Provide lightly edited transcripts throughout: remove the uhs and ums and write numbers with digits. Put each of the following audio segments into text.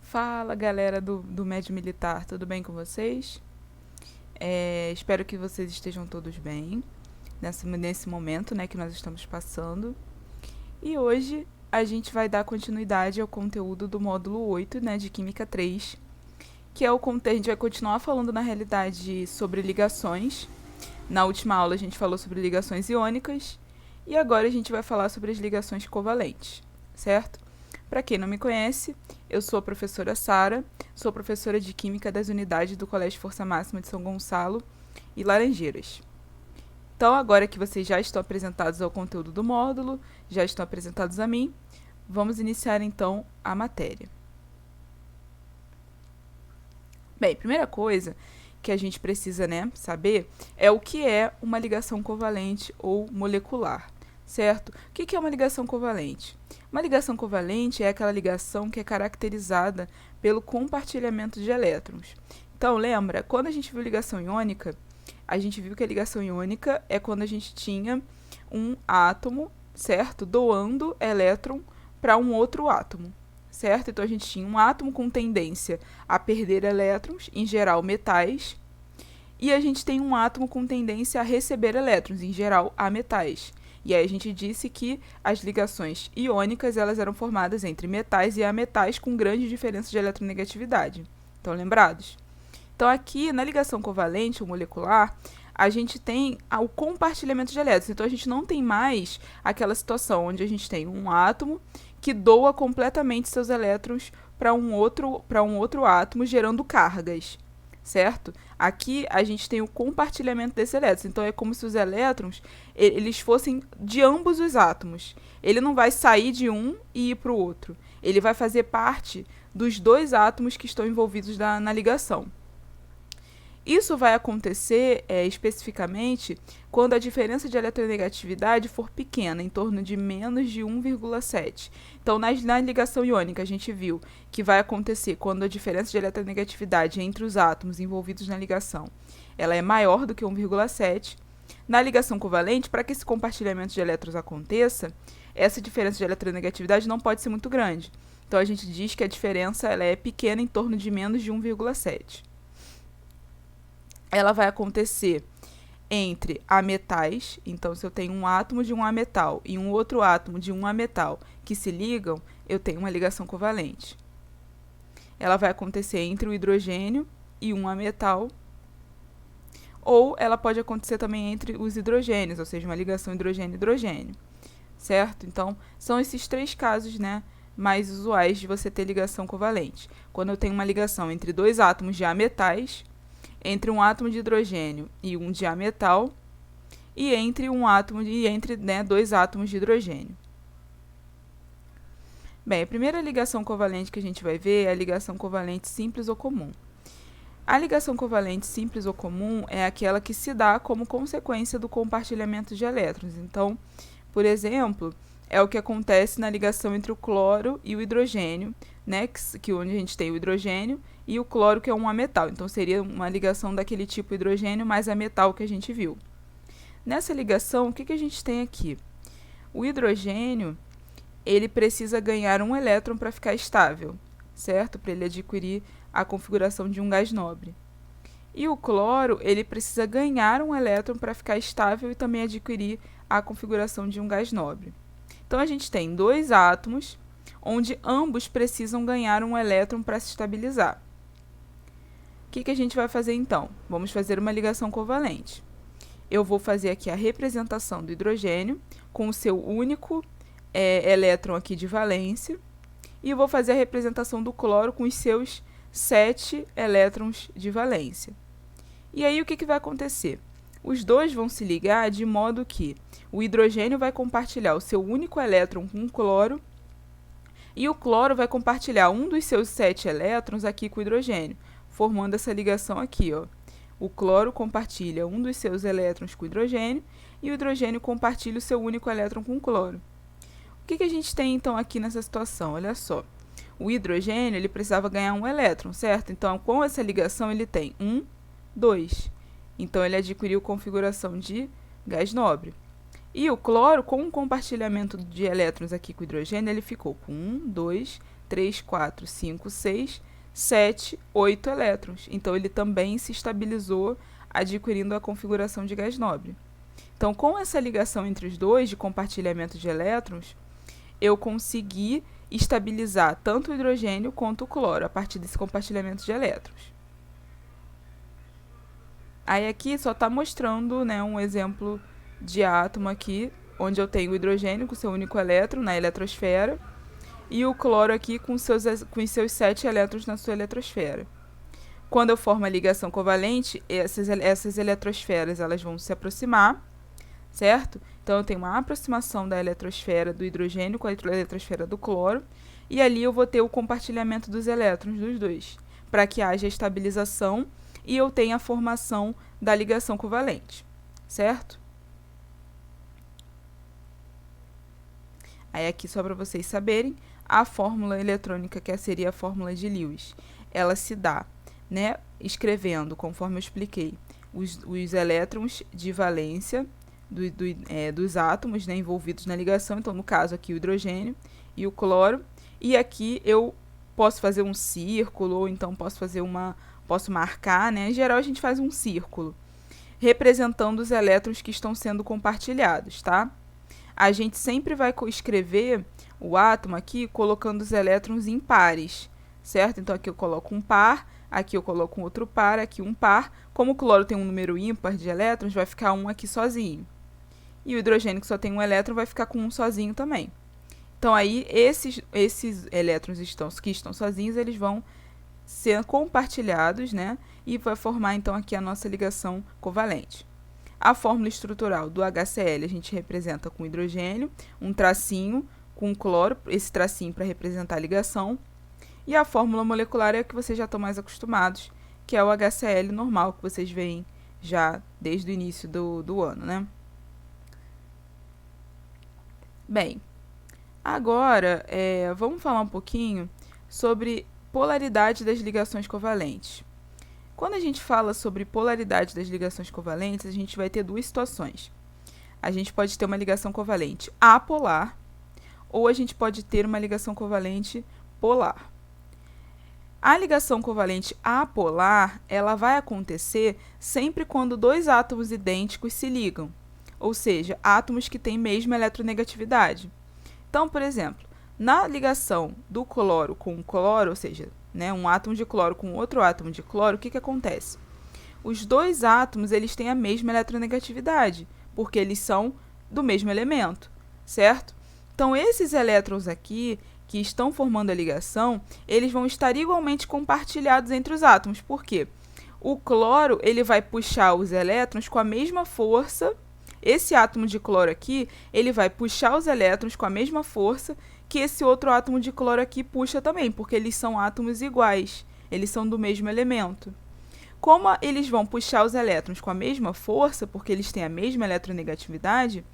Fala, galera do Médio Militar, tudo bem com vocês? Espero que vocês estejam todos bem nesse momento, né, que nós estamos passando. E hoje a gente vai dar continuidade ao conteúdo do módulo 8, né, de Química 3, que é o conteúdo. A gente vai continuar falando, na realidade, sobre ligações. Na última aula a gente falou sobre ligações iônicas e agora a gente vai falar sobre as ligações covalentes, certo? Para quem não me conhece, eu sou a professora Sara, sou professora de Química das unidades do Colégio Força Máxima de São Gonçalo e Laranjeiras. Então, agora que vocês já estão apresentados ao conteúdo do módulo, já estão apresentados a mim, vamos iniciar então a matéria. Bem, primeira coisa que a gente precisa, né, saber é o que é uma ligação covalente ou molecular, certo? O que é uma ligação covalente? Uma ligação covalente é aquela ligação que é caracterizada pelo compartilhamento de elétrons. Então, lembra, quando a gente viu ligação iônica, a gente viu que a ligação iônica é quando a gente tinha um átomo, certo? Doando elétron para um outro átomo, certo? Então, a gente tinha um átomo com tendência a perder elétrons, em geral metais, e a gente tem um átomo com tendência a receber elétrons, em geral a metais. E aí a gente disse que as ligações iônicas elas eram formadas entre metais e ametais com grande diferença de eletronegatividade. Estão lembrados? Então, aqui na ligação covalente ou molecular, a gente tem o compartilhamento de elétrons. Então, a gente não tem mais aquela situação onde a gente tem um átomo que doa completamente seus elétrons para um outro átomo, gerando cargas, certo? Aqui a gente tem o compartilhamento desses elétrons. Então, é como se os elétrons eles fossem de ambos os átomos. Ele não vai sair de um e ir para o outro. Ele vai fazer parte dos dois átomos que estão envolvidos na ligação. Isso vai acontecer especificamente quando a diferença de eletronegatividade for pequena, em torno de menos de 1,7. Então, na ligação iônica, a gente viu que vai acontecer quando a diferença de eletronegatividade entre os átomos envolvidos na ligação ela é maior do que 1,7. Na ligação covalente, para que esse compartilhamento de elétrons aconteça, essa diferença de eletronegatividade não pode ser muito grande. Então, a gente diz que a diferença ela é pequena, em torno de menos de 1,7. Ela vai acontecer entre ametais. Então, se eu tenho um átomo de um ametal e um outro átomo de um ametal que se ligam, eu tenho uma ligação covalente. Ela vai acontecer entre o hidrogênio e um ametal, ou ela pode acontecer também entre os hidrogênios, ou seja, uma ligação hidrogênio-hidrogênio, certo? Então, são esses três casos, né, mais usuais de você ter ligação covalente. Quando eu tenho uma ligação entre dois átomos de ametais, entre um átomo de hidrogênio e um de ametal, e entre dois átomos de hidrogênio. Bem, a primeira ligação covalente que a gente vai ver é a ligação covalente simples ou comum. A ligação covalente simples ou comum é aquela que se dá como consequência do compartilhamento de elétrons. Então, por exemplo, é o que acontece na ligação entre o cloro e o hidrogênio, né, onde a gente tem o hidrogênio e o cloro, que é um ametal. Então, seria uma ligação daquele tipo hidrogênio mais ametal que a gente viu. Nessa ligação, o que a gente tem aqui? O hidrogênio ele precisa ganhar um elétron para ficar estável, certo? Para ele adquirir a configuração de um gás nobre. E o cloro ele precisa ganhar um elétron para ficar estável e também adquirir a configuração de um gás nobre. Então, a gente tem dois átomos onde ambos precisam ganhar um elétron para se estabilizar. O que a gente vai fazer então? Vamos fazer uma ligação covalente. Eu vou fazer aqui a representação do hidrogênio com o seu único elétron aqui de valência, e eu vou fazer a representação do cloro com os seus 7 elétrons de valência. E aí, o que vai acontecer? Os dois vão se ligar de modo que o hidrogênio vai compartilhar o seu único elétron com o cloro, e o cloro vai compartilhar um dos seus 7 elétrons aqui com o hidrogênio, formando essa ligação aqui, ó. O cloro compartilha um dos seus elétrons com o hidrogênio, e o hidrogênio compartilha o seu único elétron com o cloro. O que a gente tem, então, aqui nessa situação? Olha só. O hidrogênio ele precisava ganhar um elétron, certo? Então, com essa ligação, ele tem 1, 2. Então, ele adquiriu configuração de gás nobre. E o cloro, com o compartilhamento de elétrons aqui com o hidrogênio, ele ficou com 1, 2, 3, 4, 5, 6, 7, 8 elétrons. Então, ele também se estabilizou, adquirindo a configuração de gás nobre. Então, com essa ligação entre os dois, de compartilhamento de elétrons, eu consegui estabilizar tanto o hidrogênio quanto o cloro, a partir desse compartilhamento de elétrons. Aí aqui só está mostrando, né, um exemplo de átomo aqui, onde eu tenho o hidrogênio com seu único elétron na eletrosfera, e o cloro aqui com os seus 7 elétrons na sua eletrosfera. Quando eu formo a ligação covalente, essas eletrosferas elas vão se aproximar, certo? Então, eu tenho uma aproximação da eletrosfera do hidrogênio com a eletrosfera do cloro, e ali eu vou ter o compartilhamento dos elétrons dos dois, para que haja estabilização e eu tenha a formação da ligação covalente, certo? Aí aqui, só para vocês saberem, a fórmula eletrônica, que seria a fórmula de Lewis, ela se dá, né, escrevendo, conforme eu expliquei, os elétrons de valência dos átomos, né, envolvidos na ligação. Então, no caso aqui, o hidrogênio e o cloro. E aqui eu posso fazer um círculo, ou então posso marcar, né? Em geral, a gente faz um círculo, representando os elétrons que estão sendo compartilhados, tá? A gente sempre vai escrever o átomo aqui colocando os elétrons em pares, certo? Então, aqui eu coloco um par, aqui eu coloco um outro par, aqui um par. Como o cloro tem um número ímpar de elétrons, vai ficar um aqui sozinho. E o hidrogênio, que só tem um elétron, vai ficar com um sozinho também. Então, aí, esses elétrons que estão sozinhos, eles vão ser compartilhados, né? E vai formar, então, aqui a nossa ligação covalente. A fórmula estrutural do HCl a gente representa com hidrogênio, um tracinho com cloro, esse tracinho para representar a ligação. E a fórmula molecular é a que vocês já estão mais acostumados, que é o HCl normal, que vocês veem já desde o início do ano, né? Bem, agora vamos falar um pouquinho sobre polaridade das ligações covalentes. Quando a gente fala sobre polaridade das ligações covalentes, a gente vai ter duas situações. A gente pode ter uma ligação covalente apolar, ou a gente pode ter uma ligação covalente polar. A ligação covalente apolar, ela vai acontecer sempre quando dois átomos idênticos se ligam, ou seja, átomos que têm mesma eletronegatividade. Então, por exemplo, na ligação do cloro com o cloro, ou seja, né, um átomo de cloro com outro átomo de cloro, o que acontece? Os dois átomos eles têm a mesma eletronegatividade, porque eles são do mesmo elemento, certo? Então, esses elétrons aqui, que estão formando a ligação, eles vão estar igualmente compartilhados entre os átomos. Por quê? O cloro ele vai puxar os elétrons com a mesma força. Esse átomo de cloro aqui, ele vai puxar os elétrons com a mesma força que esse outro átomo de cloro aqui puxa também, porque eles são átomos iguais, eles são do mesmo elemento. Como eles vão puxar os elétrons com a mesma força, porque eles têm a mesma eletronegatividade,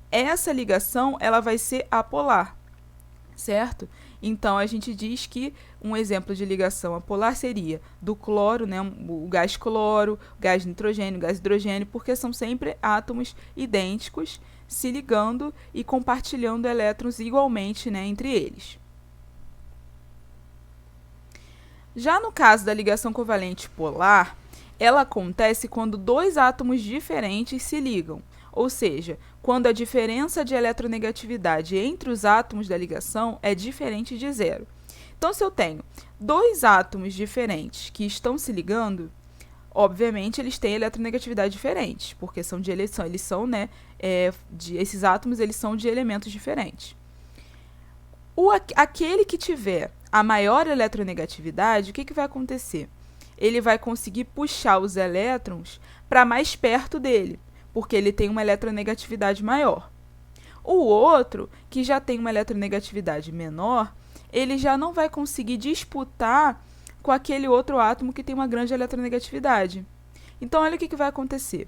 essa ligação ela vai ser apolar, certo? Então, a gente diz que um exemplo de ligação apolar seria do cloro, né, o gás cloro, gás nitrogênio, gás hidrogênio, porque são sempre átomos idênticos se ligando e compartilhando elétrons igualmente, né, entre eles. Já no caso da ligação covalente polar, ela acontece quando dois átomos diferentes se ligam, ou seja, quando a diferença de eletronegatividade entre os átomos da ligação é diferente de zero. Então, se eu tenho dois átomos diferentes que estão se ligando, obviamente eles têm eletronegatividade diferente, porque são de eleição, eles são, né, esses átomos eles são de elementos diferentes. Aquele que tiver a maior eletronegatividade, o que vai acontecer? Ele vai conseguir puxar os elétrons para mais perto dele, porque ele tem uma eletronegatividade maior. O outro, que já tem uma eletronegatividade menor, ele já não vai conseguir disputar com aquele outro átomo que tem uma grande eletronegatividade. Então, olha o que vai acontecer.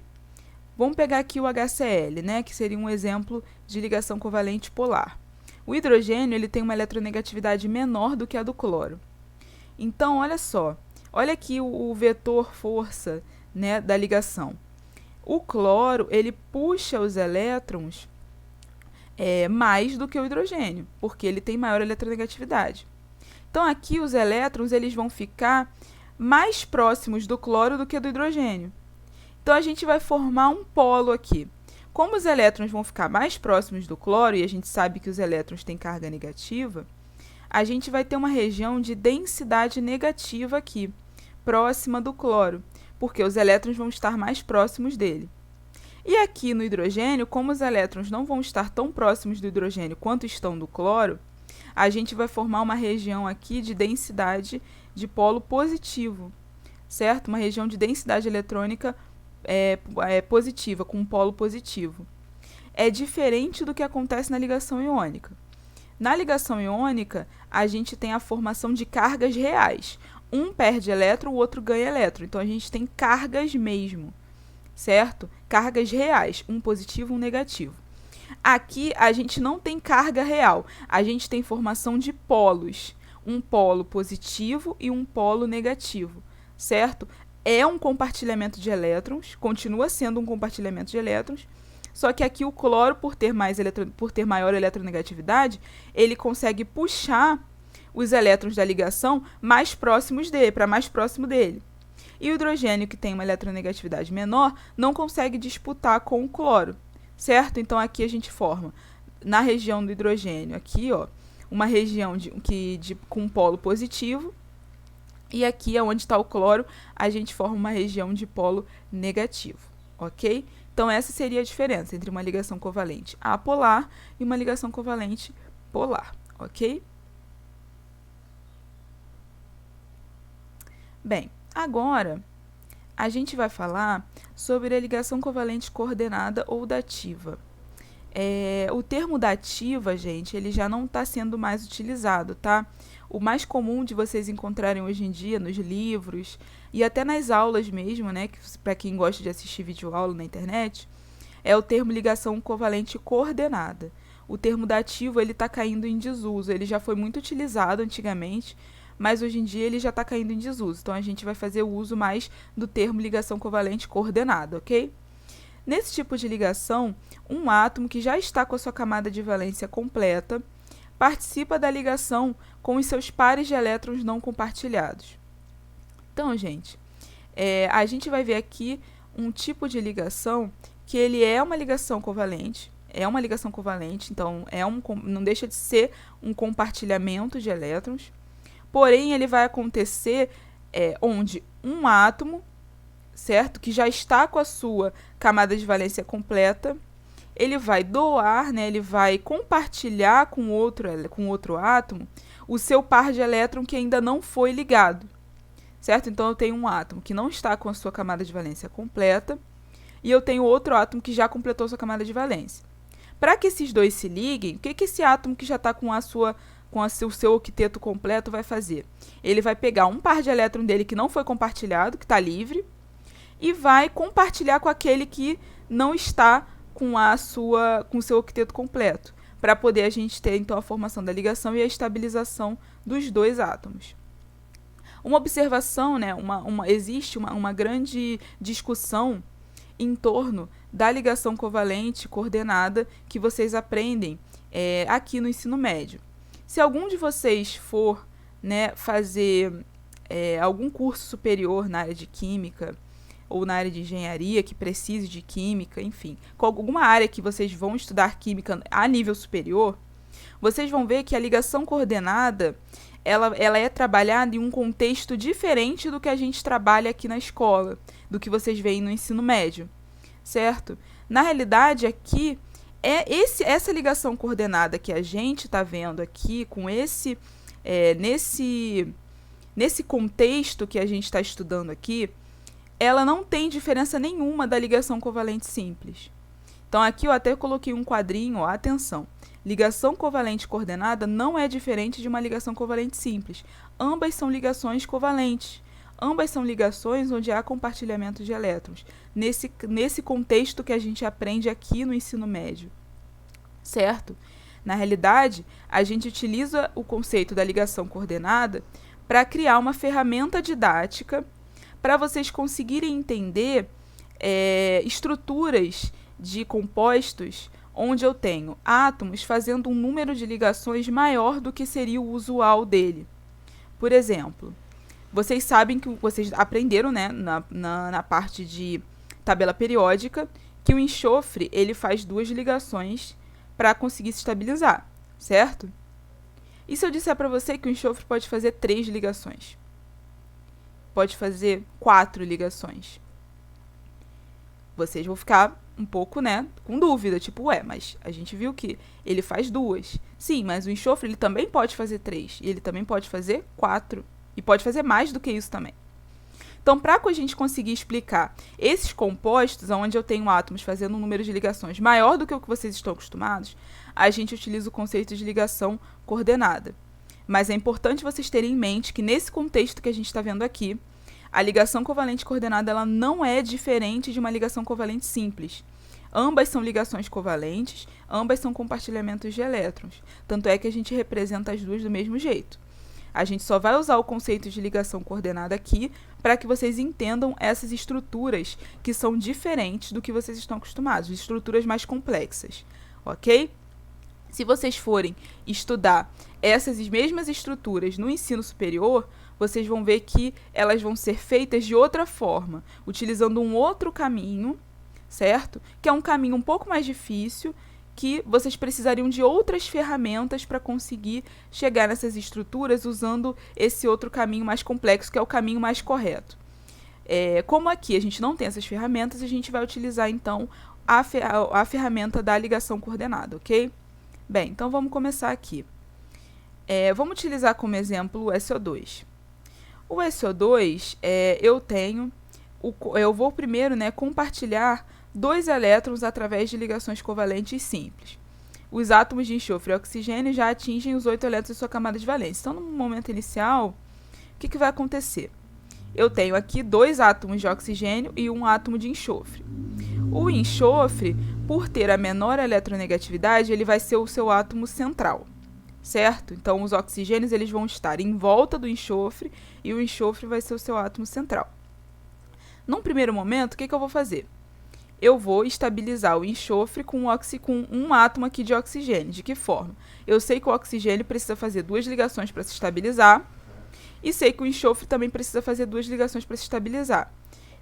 Vamos pegar aqui o HCl, né, que seria um exemplo de ligação covalente polar. O hidrogênio ele tem uma eletronegatividade menor do que a do cloro. Então, olha só. Olha aqui o vetor força, né, da ligação. O cloro ele puxa os elétrons mais do que o hidrogênio, porque ele tem maior eletronegatividade. Então, aqui os elétrons eles vão ficar mais próximos do cloro do que do hidrogênio. Então, a gente vai formar um polo aqui. Como os elétrons vão ficar mais próximos do cloro, e a gente sabe que os elétrons têm carga negativa, a gente vai ter uma região de densidade negativa aqui, próxima do cloro, porque os elétrons vão estar mais próximos dele. E aqui no hidrogênio, como os elétrons não vão estar tão próximos do hidrogênio quanto estão do cloro, a gente vai formar uma região aqui de densidade de polo positivo, certo? Uma região de densidade eletrônica positiva, com um polo positivo. É diferente do que acontece na ligação iônica. Na ligação iônica, a gente tem a formação de cargas reais. Um perde elétron, o outro ganha elétron. Então, a gente tem cargas mesmo, certo? Cargas reais, um positivo e um negativo. Aqui, a gente não tem carga real. A gente tem formação de polos. Um polo positivo e um polo negativo, certo? É um compartilhamento de elétrons, continua sendo um compartilhamento de elétrons, só que aqui o cloro, por ter maior eletronegatividade, ele consegue puxar os elétrons da ligação mais próximos dele, para mais próximo dele. E o hidrogênio, que tem uma eletronegatividade menor, não consegue disputar com o cloro, certo? Então, aqui a gente forma, na região do hidrogênio, aqui, ó, uma região com um polo positivo, e aqui, onde está o cloro, a gente forma uma região de polo negativo, ok? Então, essa seria a diferença entre uma ligação covalente apolar e uma ligação covalente polar, ok? Bem, agora a gente vai falar sobre a ligação covalente coordenada ou dativa. O termo dativa, gente, ele já não está sendo mais utilizado, tá? O mais comum de vocês encontrarem hoje em dia nos livros e até nas aulas mesmo, né, para quem gosta de assistir videoaula na internet, é o termo ligação covalente coordenada. O termo dativo, ele está caindo em desuso. Ele já foi muito utilizado antigamente, mas hoje em dia ele já está caindo em desuso. Então, a gente vai fazer o uso mais do termo ligação covalente coordenada, ok? Nesse tipo de ligação, um átomo que já está com a sua camada de valência completa participa da ligação com os seus pares de elétrons não compartilhados. Então, gente, a gente vai ver aqui um tipo de ligação que ele é uma ligação covalente, então não deixa de ser um compartilhamento de elétrons, porém ele vai acontecer onde um átomo, certo, que já está com a sua camada de valência completa, ele vai doar, né, ele vai compartilhar com outro átomo o seu par de elétron que ainda não foi ligado, certo? Então, eu tenho um átomo que não está com a sua camada de valência completa e eu tenho outro átomo que já completou sua camada de valência. Para que esses dois se liguem, o que esse átomo que já está com o seu octeto completo vai fazer? Ele vai pegar um par de elétron dele que não foi compartilhado, que está livre, e vai compartilhar com aquele que não está com o seu octeto completo, para poder a gente ter, então, a formação da ligação e a estabilização dos dois átomos. Uma observação, né, existe uma grande discussão em torno da ligação covalente coordenada que vocês aprendem aqui no ensino médio. Se algum de vocês for, né, fazer algum curso superior na área de química ou na área de engenharia que precise de química, enfim, com alguma área que vocês vão estudar química a nível superior, vocês vão ver que a ligação coordenada ela é trabalhada em um contexto diferente do que a gente trabalha aqui na escola, do que vocês veem no ensino médio, certo? Na realidade, aqui, essa ligação coordenada que a gente está vendo aqui, com nesse contexto que a gente está estudando aqui, ela não tem diferença nenhuma da ligação covalente simples. Então, aqui eu até coloquei um quadrinho, ó, atenção. Ligação covalente coordenada não é diferente de uma ligação covalente simples. Ambas são ligações covalentes. Ambas são ligações onde há compartilhamento de elétrons. Nesse contexto que a gente aprende aqui no ensino médio. Certo? Na realidade, a gente utiliza o conceito da ligação coordenada para criar uma ferramenta didática para vocês conseguirem entender estruturas de compostos onde eu tenho átomos fazendo um número de ligações maior do que seria o usual dele, Por exemplo, vocês sabem que vocês aprenderam, né, na parte de tabela periódica, que o enxofre ele faz 2 ligações para conseguir se estabilizar, certo? E se eu disser para você que o enxofre pode fazer 3 ligações? Pode fazer 4 ligações? Vocês vão ficar um pouco, né, com dúvida, tipo, ué, mas a gente viu que ele faz 2. Sim, mas o enxofre ele também pode fazer 3, e ele também pode fazer 4, e pode fazer mais do que isso também. Então, para a gente conseguir explicar esses compostos, onde eu tenho átomos fazendo um número de ligações maior do que o que vocês estão acostumados, a gente utiliza o conceito de ligação coordenada. Mas é importante vocês terem em mente que nesse contexto que a gente está vendo aqui, a ligação covalente coordenada ela não é diferente de uma ligação covalente simples. Ambas são ligações covalentes, ambas são compartilhamentos de elétrons. Tanto é que a gente representa as duas do mesmo jeito. A gente só vai usar o conceito de ligação coordenada aqui para que vocês entendam essas estruturas que são diferentes do que vocês estão acostumados, estruturas mais complexas, ok? Se vocês forem estudar essas mesmas estruturas no ensino superior, vocês vão ver que elas vão ser feitas de outra forma, utilizando um outro caminho, certo? Que é um caminho um pouco mais difícil, que vocês precisariam de outras ferramentas para conseguir chegar nessas estruturas usando esse outro caminho mais complexo, que é o caminho mais correto. Como aqui a gente não tem essas ferramentas, a gente vai utilizar, então, a ferramenta da ligação coordenada, ok? Bem, então vamos começar aqui. Vamos utilizar como exemplo o SO2. O SO2, eu vou primeiro, né, compartilhar 2 elétrons através de ligações covalentes simples. Os átomos de enxofre e oxigênio já atingem os 8 elétrons de sua camada de valência. Então, no momento inicial, o que vai acontecer? Eu tenho aqui 2 átomos de oxigênio e 1 átomo de enxofre. O enxofre, por ter a menor eletronegatividade, ele vai ser o seu átomo central, certo? Então, os oxigênios eles vão estar em volta do enxofre e o enxofre vai ser o seu átomo central. Num primeiro momento, o que eu vou fazer? Eu vou estabilizar o enxofre com um átomo aqui de oxigênio. De que forma? Eu sei que o oxigênio precisa fazer 2 ligações para se estabilizar e sei que o enxofre também precisa fazer 2 ligações para se estabilizar.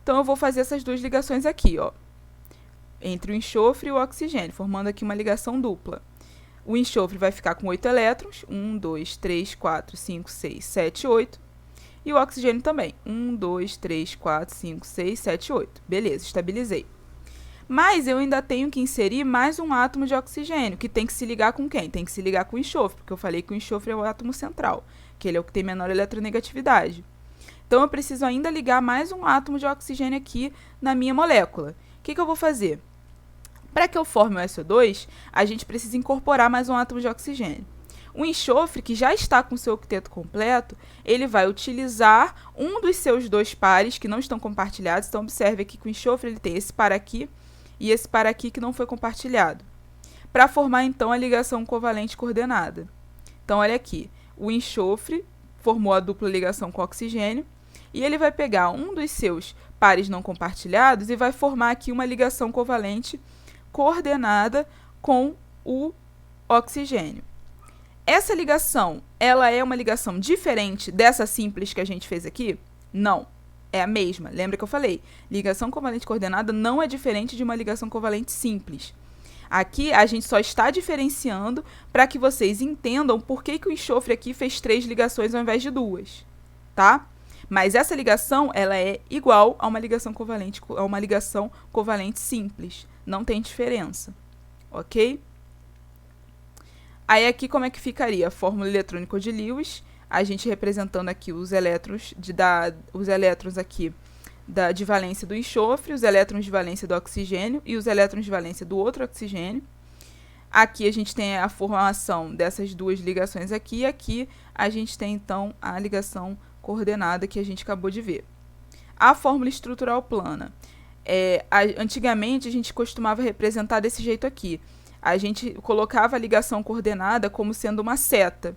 Então, eu vou fazer essas 2 ligações aqui, ó, entre o enxofre e o oxigênio, formando aqui uma ligação dupla. O enxofre vai ficar com 8 elétrons, 1, 2, 3, 4, 5, 6, 7, 8. E o oxigênio também, 1, 2, 3, 4, 5, 6, 7, 8. Beleza, estabilizei. Mas eu ainda tenho que inserir mais um átomo de oxigênio, que tem que se ligar com quem? Tem que se ligar com o enxofre, porque eu falei que o enxofre é o átomo central, que ele é o que tem menor eletronegatividade. Então, eu preciso ainda ligar mais um átomo de oxigênio aqui na minha molécula. O que eu vou fazer? Para que eu forme o SO2, a gente precisa incorporar mais um átomo de oxigênio. O enxofre, que já está com seu octeto completo, ele vai utilizar um dos seus 2 pares que não estão compartilhados. Então, observe aqui que o enxofre ele tem esse par aqui e esse par aqui que não foi compartilhado, para formar, então, a ligação covalente coordenada. Então, olha aqui, o enxofre formou a dupla ligação com o oxigênio e ele vai pegar um dos seus pares não compartilhados e vai formar aqui uma ligação covalente coordenada com o oxigênio. Essa ligação, ela é uma ligação diferente dessa simples que a gente fez aqui? Não, é a mesma. Lembra que eu falei? Ligação covalente coordenada não é diferente de uma ligação covalente simples. Aqui, a gente só está diferenciando para que vocês entendam por que o enxofre aqui fez 3 ligações ao invés de 2, tá? Mas essa ligação, ela é igual a uma ligação covalente simples. Não tem diferença, ok? Aí aqui como é que ficaria? A fórmula eletrônica de Lewis, a gente representando aqui os elétrons, aqui de valência do enxofre, os elétrons de valência do oxigênio e os elétrons de valência do outro oxigênio. Aqui a gente tem a formação dessas 2 ligações aqui, e aqui a gente tem então a ligação coordenada que a gente acabou de ver. A fórmula estrutural plana. Antigamente a gente costumava representar desse jeito aqui. A gente colocava a ligação coordenada como sendo uma seta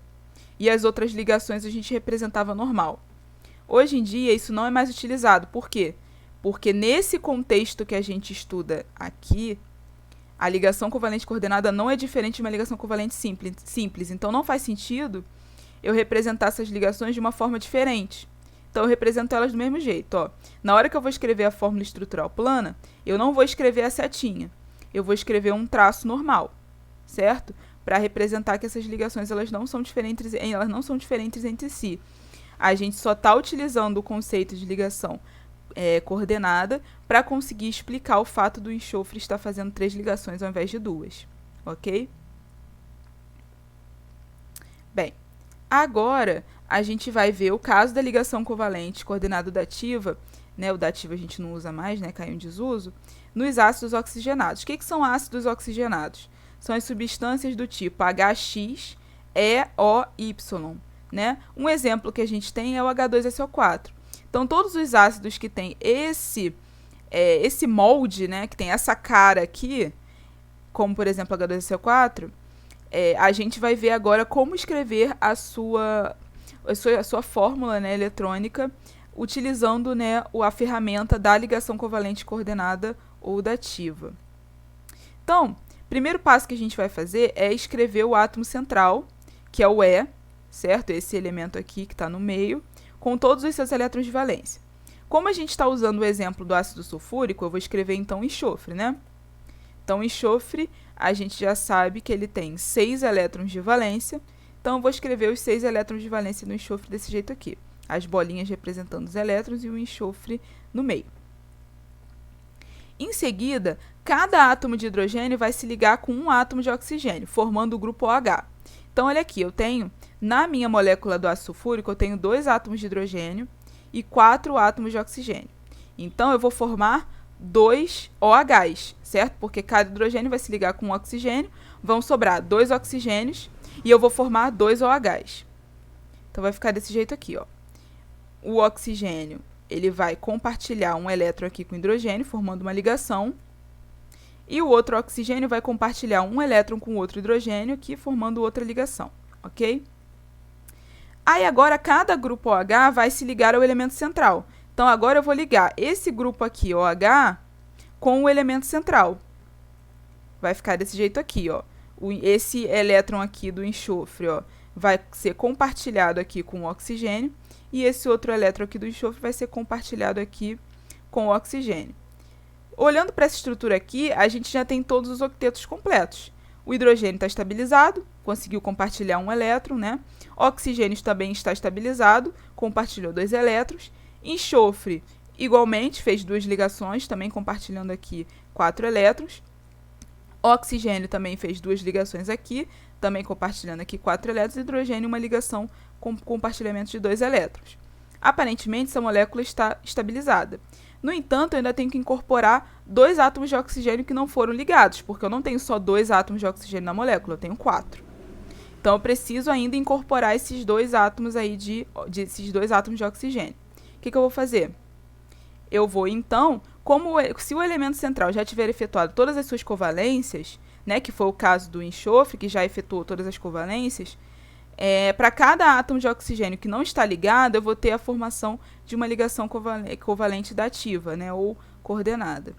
e as outras ligações a gente representava normal. Hoje em dia isso não é mais utilizado. Por quê? Porque nesse contexto que a gente estuda aqui, a ligação covalente coordenada não é diferente de uma ligação covalente simples. Então não faz sentido eu representar essas ligações de uma forma diferente. Então, eu represento elas do mesmo jeito. Ó. Na hora que eu vou escrever a fórmula estrutural plana, eu não vou escrever a setinha. Eu vou escrever um traço normal, certo? Para representar que essas ligações elas não são diferentes entre si. A gente só está utilizando o conceito de ligação coordenada para conseguir explicar o fato do enxofre estar fazendo 3 ligações ao invés de 2. Ok? Bem, agora a gente vai ver o caso da ligação covalente coordenada dativa, né, o dativo a gente não usa mais, né, caiu em desuso, nos ácidos oxigenados. O que são ácidos oxigenados? São as substâncias do tipo HX, EOY, né? Um exemplo que a gente tem é o H2SO4. Então, todos os ácidos que têm esse molde, né, que tem essa cara aqui, como, por exemplo, H2SO4, a gente vai ver agora como escrever a sua fórmula, né, eletrônica, utilizando, né, a ferramenta da ligação covalente coordenada ou dativa. Então, primeiro passo que a gente vai fazer é escrever o átomo central, que é o E, certo? Esse elemento aqui que está no meio, com todos os seus elétrons de valência. Como a gente está usando o exemplo do ácido sulfúrico, eu vou escrever então enxofre, né? Então, enxofre, a gente já sabe que ele tem 6 elétrons de valência, então eu vou escrever os 6 elétrons de valência do enxofre desse jeito aqui. As bolinhas representando os elétrons e o enxofre no meio. Em seguida, cada átomo de hidrogênio vai se ligar com um átomo de oxigênio, formando o grupo OH. Então, olha aqui, eu tenho, na minha molécula do ácido sulfúrico, eu tenho 2 átomos de hidrogênio e 4 átomos de oxigênio. Então, eu vou formar 2 OHs, certo? Porque cada hidrogênio vai se ligar com um oxigênio, vão sobrar 2 oxigênios e eu vou formar 2 OHs. Então, vai ficar desse jeito aqui, ó. O oxigênio, ele vai compartilhar um elétron aqui com o hidrogênio, formando uma ligação. E o outro oxigênio vai compartilhar um elétron com outro hidrogênio aqui, formando outra ligação, ok? Aí, agora, cada grupo OH vai se ligar ao elemento central. Então, agora eu vou ligar esse grupo aqui, OH, com o elemento central. Vai ficar desse jeito aqui, ó. Esse elétron aqui do enxofre, ó, vai ser compartilhado aqui com o oxigênio. E esse outro elétron aqui do enxofre vai ser compartilhado aqui com o oxigênio. Olhando para essa estrutura aqui, a gente já tem todos os octetos completos. O hidrogênio está estabilizado, conseguiu compartilhar um elétron, né? O oxigênio também está estabilizado, compartilhou 2 elétrons. Enxofre, igualmente, fez 2 ligações, também compartilhando aqui 4 elétrons. O oxigênio também fez 2 ligações aqui, também compartilhando aqui 4 elétrons. Hidrogênio, uma ligação com compartilhamento de 2 elétrons. Aparentemente, essa molécula está estabilizada. No entanto, eu ainda tenho que incorporar 2 átomos de oxigênio que não foram ligados, porque eu não tenho só 2 átomos de oxigênio na molécula, eu tenho 4. Então, eu preciso ainda incorporar esses 2 átomos aí esses 2 átomos de oxigênio. O que eu vou fazer? Eu vou, então, se o elemento central já tiver efetuado todas as suas covalências, né, que foi o caso do enxofre, que já efetuou todas as covalências, para cada átomo de oxigênio que não está ligado, eu vou ter a formação de uma ligação covalente dativa, né, ou coordenada.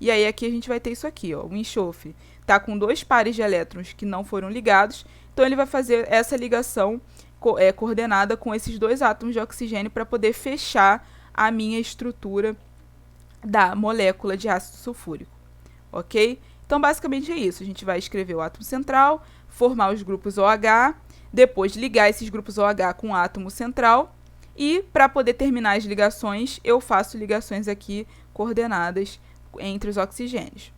E aí aqui a gente vai ter isso aqui, ó, o enxofre está com 2 pares de elétrons que não foram ligados, então ele vai fazer essa ligação coordenada com esses 2 átomos de oxigênio para poder fechar a minha estrutura da molécula de ácido sulfúrico, ok? Então, basicamente é isso. A gente vai escrever o átomo central, formar os grupos OH, depois ligar esses grupos OH com o átomo central e, para poder terminar as ligações, eu faço ligações aqui coordenadas entre os oxigênios.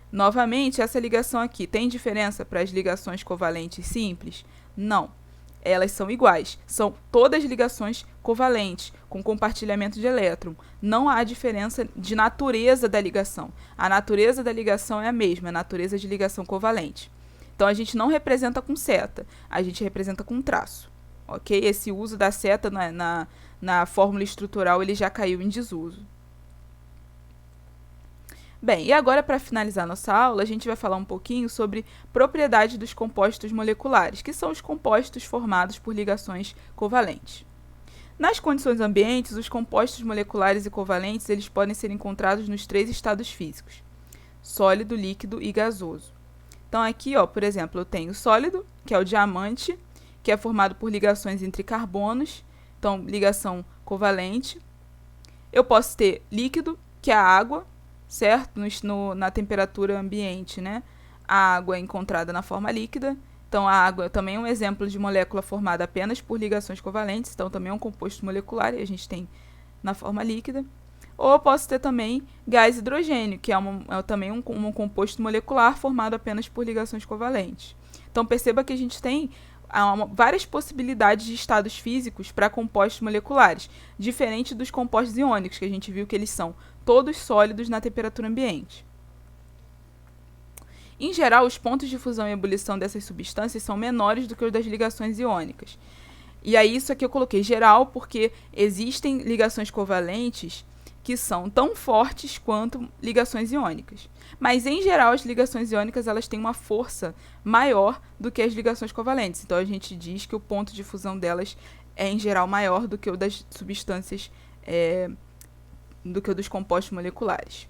Novamente, essa ligação aqui tem diferença para as ligações covalentes simples? Não. Elas são iguais. São todas ligações covalentes, com compartilhamento de elétron. Não há diferença de natureza da ligação. A natureza da ligação é a mesma, a natureza de ligação covalente. Então, a gente não representa com seta, a gente representa com traço. Ok? Esse uso da seta na fórmula estrutural ele já caiu em desuso. Bem, e agora, para finalizar nossa aula, a gente vai falar um pouquinho sobre propriedades dos compostos moleculares, que são os compostos formados por ligações covalentes. Nas condições ambientes, os compostos moleculares e covalentes eles podem ser encontrados nos 3 estados físicos: sólido, líquido e gasoso. Então, aqui, ó, por exemplo, eu tenho sólido, que é o diamante, que é formado por ligações entre carbonos, então ligação covalente. Eu posso ter líquido, que é a água, certo? Na temperatura ambiente, né? A água é encontrada na forma líquida. Então, a água também é um exemplo de molécula formada apenas por ligações covalentes. Então, também é um composto molecular e a gente tem na forma líquida. Ou eu posso ter também gás hidrogênio, que é também um composto molecular formado apenas por ligações covalentes. Então, perceba que a gente tem várias possibilidades de estados físicos para compostos moleculares, diferente dos compostos iônicos, que a gente viu que eles são todos sólidos na temperatura ambiente. Em geral, os pontos de fusão e ebulição dessas substâncias são menores do que os das ligações iônicas. E aí isso aqui eu coloquei geral porque existem ligações covalentes que são tão fortes quanto ligações iônicas. Mas, em geral, as ligações iônicas elas têm uma força maior do que as ligações covalentes. Então, a gente diz que o ponto de fusão delas é, em geral, maior do que o das substâncias, do que o dos compostos moleculares.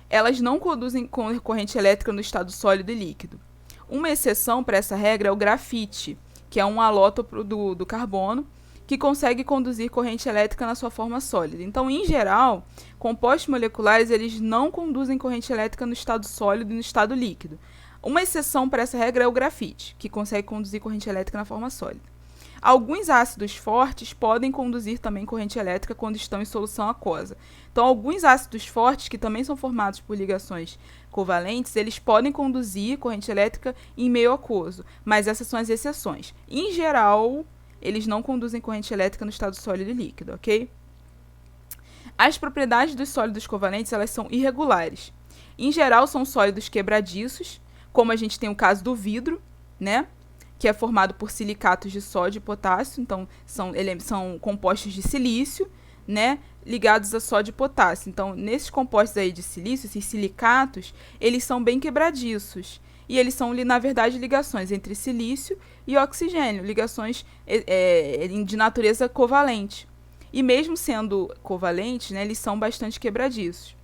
Elas não conduzem corrente elétrica no estado sólido e líquido. Uma exceção para essa regra é o grafite, que é um alótopo do carbono, que consegue conduzir corrente elétrica na sua forma sólida. Então, em geral, compostos moleculares eles não conduzem corrente elétrica no estado sólido e no estado líquido. Uma exceção para essa regra é o grafite, que consegue conduzir corrente elétrica na forma sólida. Alguns ácidos fortes podem conduzir também corrente elétrica quando estão em solução aquosa. Então, alguns ácidos fortes, que também são formados por ligações covalentes, eles podem conduzir corrente elétrica em meio aquoso, mas essas são as exceções. Em geral, eles não conduzem corrente elétrica no estado sólido e líquido, ok? As propriedades dos sólidos covalentes, elas são irregulares. Em geral, são sólidos quebradiços, como a gente tem o caso do vidro, né? Que é formado por silicatos de sódio e potássio, então são compostos de silício, né? Ligados a sódio e potássio. Então, nesses compostos aí de silício, esses silicatos, eles são bem quebradiços. E eles são, na verdade, ligações entre silício e oxigênio, ligações de natureza covalente. E mesmo sendo covalentes, né, eles são bastante quebradiços.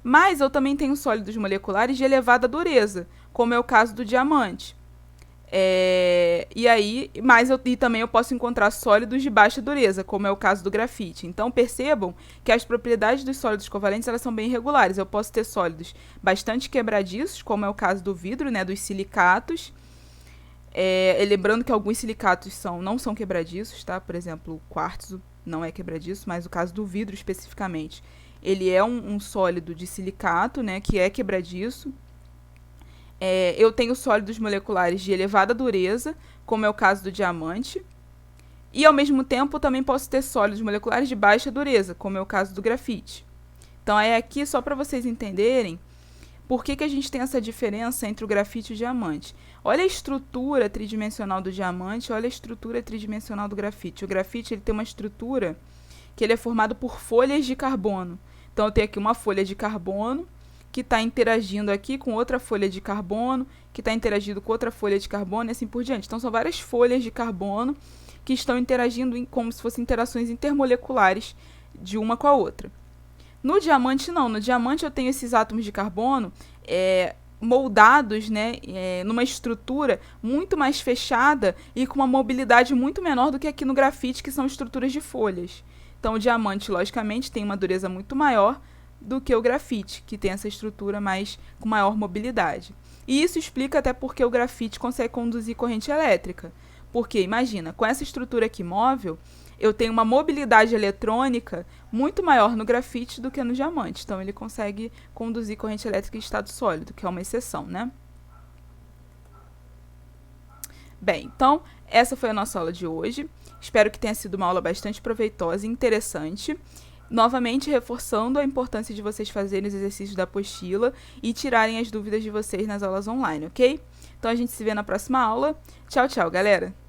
Mas eu também tenho sólidos moleculares de elevada dureza, como é o caso do diamante. E também eu posso encontrar sólidos de baixa dureza, como é o caso do grafite. Então, percebam que as propriedades dos sólidos covalentes elas são bem irregulares. Eu posso ter sólidos bastante quebradiços, como é o caso do vidro, né, dos silicatos. Lembrando que alguns silicatos não são quebradiços, tá? Por exemplo, o quartzo não é quebradiço, mas o caso do vidro especificamente, ele é um sólido de silicato, né, que é quebradiço. Eu tenho sólidos moleculares de elevada dureza, como é o caso do diamante. E, ao mesmo tempo, também posso ter sólidos moleculares de baixa dureza, como é o caso do grafite. Então, é aqui só para vocês entenderem por que a gente tem essa diferença entre o grafite e o diamante. Olha a estrutura tridimensional do diamante, olha a estrutura tridimensional do grafite. O grafite ele tem uma estrutura que ele é formado por folhas de carbono. Então, eu tenho aqui uma folha de carbono, que está interagindo aqui com outra folha de carbono, que está interagindo com outra folha de carbono e assim por diante. Então, são várias folhas de carbono que estão interagindo como se fossem interações intermoleculares de uma com a outra. No diamante, não. No diamante, eu tenho esses átomos de carbono moldados, né, numa estrutura muito mais fechada e com uma mobilidade muito menor do que aqui no grafite, que são estruturas de folhas. Então, o diamante, logicamente, tem uma dureza muito maior do que o grafite, que tem essa estrutura com maior mobilidade. E isso explica até porque o grafite consegue conduzir corrente elétrica. Porque, imagina, com essa estrutura aqui móvel, eu tenho uma mobilidade eletrônica muito maior no grafite do que no diamante. Então, ele consegue conduzir corrente elétrica em estado sólido, que é uma exceção, né? Bem, então, essa foi a nossa aula de hoje. Espero que tenha sido uma aula bastante proveitosa e interessante. Novamente, reforçando a importância de vocês fazerem os exercícios da apostila e tirarem as dúvidas de vocês nas aulas online, ok? Então, a gente se vê na próxima aula. Tchau, tchau, galera!